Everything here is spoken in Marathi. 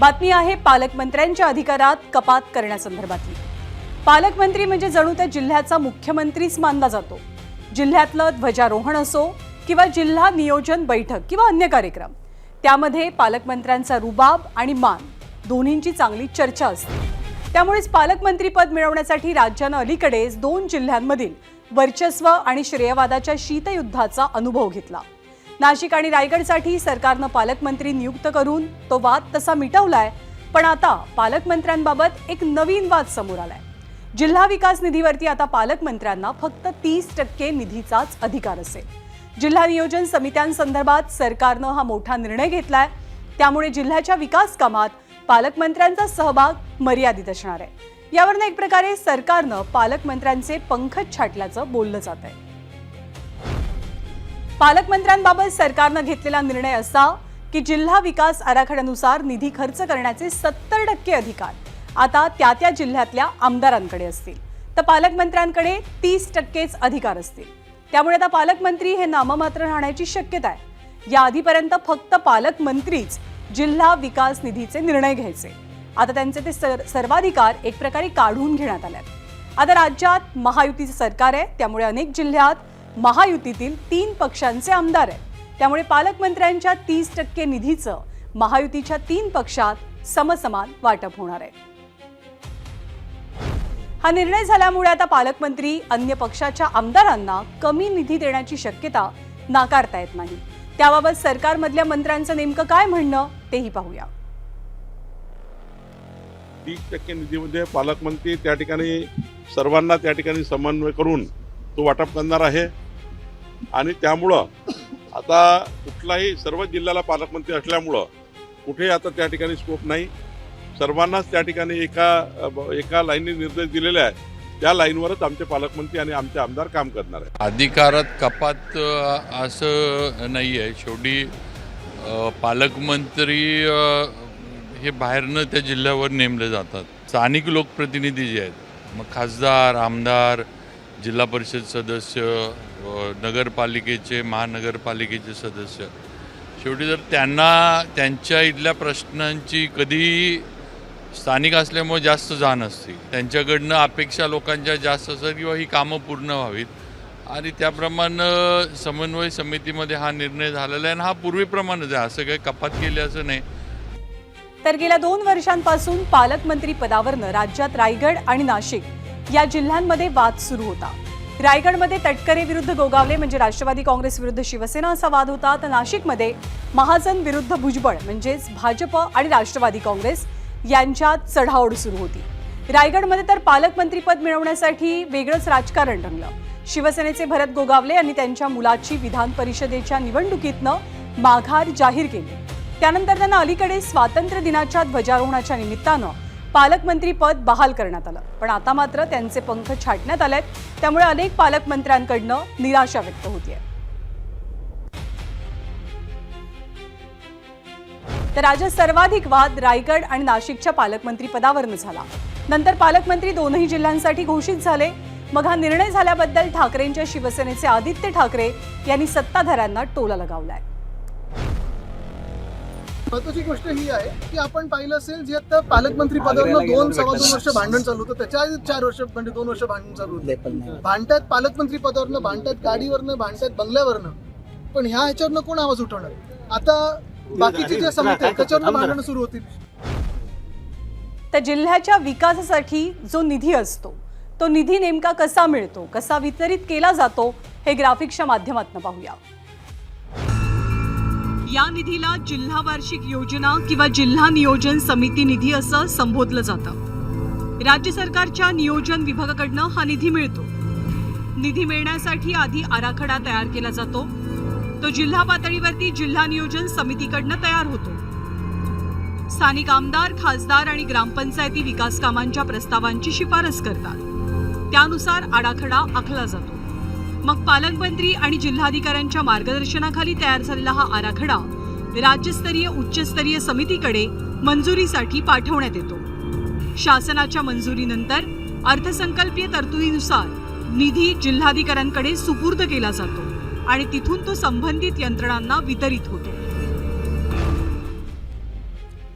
बातमी आहे पालकमंत्र्यांच्या अधिकारात कपात करण्यासंदर्भातली। पालकमंत्री म्हणजे जणू त्या जिल्ह्याचा मुख्यमंत्रीच मानला जातो। जिल्ह्यातलं ध्वजारोहण असो किंवा जिल्हा नियोजन बैठक किंवा अन्य कार्यक्रम, त्यामध्ये पालकमंत्र्यांचा रुबाब आणि मान दोन्हींची चांगली चर्चा असते। त्यामुळेच पालकमंत्री पद मिळवण्यासाठी राज्यानं अलीकडेच 2 जिल्ह्यांमधील वर्चस्व आणि श्रेयवादाच्या शीतयुद्धाचा अनुभव घेतला। नाशिक आणि रायगडसाठी सरकारनं पालकमंत्री नियुक्त करून तो वाद तसा मिटवलाय, पण आता पालकमंत्र्यांबाबत एक नवीन वाद समोर आलाय। जिल्हा विकास निधीवरती आता पालकमंत्र्यांना फक्त 30% निधीचाच अधिकार असेल। जिल्हा नियोजन समित्यांसंदर्भात सरकारनं हा मोठा निर्णय घेतलाय, त्यामुळे जिल्ह्याच्या विकास कामात पालकमंत्र्यांचा सहभाग मर्यादित असणार आहे। यावरून एक प्रकारे सरकारनं पालकमंत्र्यांचे पंख छाटल्याचं बोललं जात आहे। पालकमंत्र्यांबाबत सरकारनं घेतलेला निर्णय असा की जिल्हा विकास आराखड्यानुसार निधी खर्च करण्याचे 70% अधिकार आता त्या जिल्ह्यातल्या आमदारांकडे असतील, तर पालकमंत्र्यांकडे 30%च अधिकार असतील। त्यामुळे आता पालकमंत्री हे नाममात्र राहण्याची शक्यता आहे। या आधीपर्यंत फक्त पालकमंत्रीच जिल्हा विकास निधीचे निर्णय घ्यायचे, आता त्यांचे ते सर्वाधिकार एक प्रकारे काढून घेण्यात आले। आता राज्यात महायुतीचे सरकार आहे, त्यामुळे अनेक जिल्ह्यात महायुतीतील 3 पक्षांचे आमदार आहेत। त्यामुळे पालकमंत्र्यांच्या 30% निधीचं महायुतीच्या 3 पक्षात समसमान वाटप होणार आहे। हा निर्णय झाल्यामुळे आता पालकमंत्री अन्य पक्षाच्या आमदारांना कमी निधी देण्याची शक्यता नाकारता येत नाही। त्याबाबत सरकारमधल्या मंत्र्यांचं नेमकं काय म्हणणं तेही पाहूया। 30% निधीमध्ये पालकमंत्री त्या ठिकाणी सर्वांना त्या ठिकाणी समन्वय करून तो वाटप करणार आहे आणि त्यामुळं आता कुठलाही सर्व जिल्ह्याला पालकमंत्री असल्यामुळं कुठे आता त्या ठिकाणी स्कोप नाही। सर्वांनाच त्या ठिकाणी एका लाईनने निर्देश दिलेले आहे, त्या लाईनवरच आमचे पालकमंत्री आणि आमचे आमदार काम करणार आहे। अधिकारात कपात असं नाही आहे। शेवटी पालकमंत्री हे बाहेरनं त्या जिल्ह्यावर नेमले जातात। स्थानिक लोकप्रतिनिधी जे आहेत, मग खासदार, आमदार, जिल्हा परिषद सदस्य, नगरपालिकेचे, महानगरपालिकेचे सदस्य, शेवटी जर त्यांना त्यांच्या इथल्या प्रश्नांची कधी स्थानिक असल्यामुळे जास्त जाण असते, त्यांच्याकडनं अपेक्षा लोकांच्या जास्त असतात किंवा ही कामं पूर्ण व्हावीत, आणि त्याप्रमाणे समन्वय समितीमध्ये हा निर्णय झालेला आहे आणि हा पूर्वीप्रमाणेच आहे, असं काही कपात केली असं नाही। तर गेल्या 2 वर्षांपासून पालकमंत्री पदावरनं राज्यात रायगड आणि नाशिक या जिल्ह्यांमध्ये वाद सुरू होता। रायगडमध्ये तटकरे विरुद्ध गोगावले म्हणजे राष्ट्रवादी काँग्रेस विरुद्ध शिवसेना असा वाद होता, तर नाशिकमध्ये महाजन विरुद्ध भुजबळ म्हणजेच भाजप आणि राष्ट्रवादी काँग्रेस यांच्यात चढाओढ सुरू होती। रायगडमध्ये तर पालकमंत्रीपद मिळवण्यासाठी वेगळंच राजकारण रंगलं। शिवसेनेचे भरत गोगावले यांनी त्यांच्या मुलाची विधान परिषदेच्या निवडणुकीतनं माघार जाहीर केली। त्यानंतर त्यांना अलीकडे स्वातंत्र्य दिनाच्या ध्वजारोहणाच्या निमित्तानं पालकमंत्री पद बहाल करण्यात आलं, पण आता मात्र त्यांचे पंख छाटण्यात आलेत, त्यामुळे अनेक पालकमंत्र्यांकडनं निराशा व्यक्त होतीये। तर राज्यात सर्वाधिक वाद रायगड आणि नाशिकच्या पालकमंत्री पदावरनं झाला। नंतर पालकमंत्री दोनही जिल्ह्यांसाठी घोषित झाले। मग हा निर्णय झाल्याबद्दल ठाकरेंच्या शिवसेनेचे आदित्य ठाकरे यांनी सत्ताधाऱ्यांना टोला लगावलाय। महत्वाची गोष्ट ही आहे की आपण पाहिलं असेल जे आता पालकमंत्री पदावरनं 2-2.25 वर्ष भांडण चालू होतं, त्याच्या आधी 4 वर्ष म्हणजे 2 वर्ष भांडण चालू होतं। भांडतात पालकमंत्री पदावरनं, भांडतात गाडीवरनं, भांडतात बंगल्यावरनं, पण ह्या ह्याच्यावरनं कोण आवाज उठवणार? आता बाकीचे जे समिती आहेत त्याच्यावरनं भांडणं सुरू होतील। तर जिल्ह्याच्या विकासासाठी जो निधी असतो, तो निधी नेमका कसा मिळतो, कसा वितरित केला जातो, हे ग्राफिक्सच्या माध्यमातून पाहूया। या निधीला जिल्हा वार्षिक योजना किंवा जिल्हा नियोजन समिती निधी असं संबोधलं जातं। राज्य सरकारच्या नियोजन विभागाकडनं हा निधी मिळतो। निधी मिळण्यासाठी आधी आराखडा तयार केला जातो, तो जिल्हा पातळीवरती जिल्हा नियोजन समितीकडनं तयार होतो। स्थानिक आमदार, खासदार आणि ग्रामपंचायती विकास कामांच्या प्रस्तावांची शिफारस करतात, त्यानुसार आराखडा आखला जातो। मग पालकमंत्री आणि जिल्हाधिकाऱ्यांच्या मार्गदर्शनाखाली तयार झालेला हा आराखडा राज्यस्तरीय उच्चस्तरीय समितीकडे मंजुरीसाठी पाठवण्यात येतो। शासनाच्या मंजुरीनंतर अर्थसंकल्पीय तरतुदीनुसार निधी जिल्हाधिकाऱ्यांकडे सुपूर्द केला जातो आणि तिथून तो संबंधित यंत्रणांना वितरित होतो।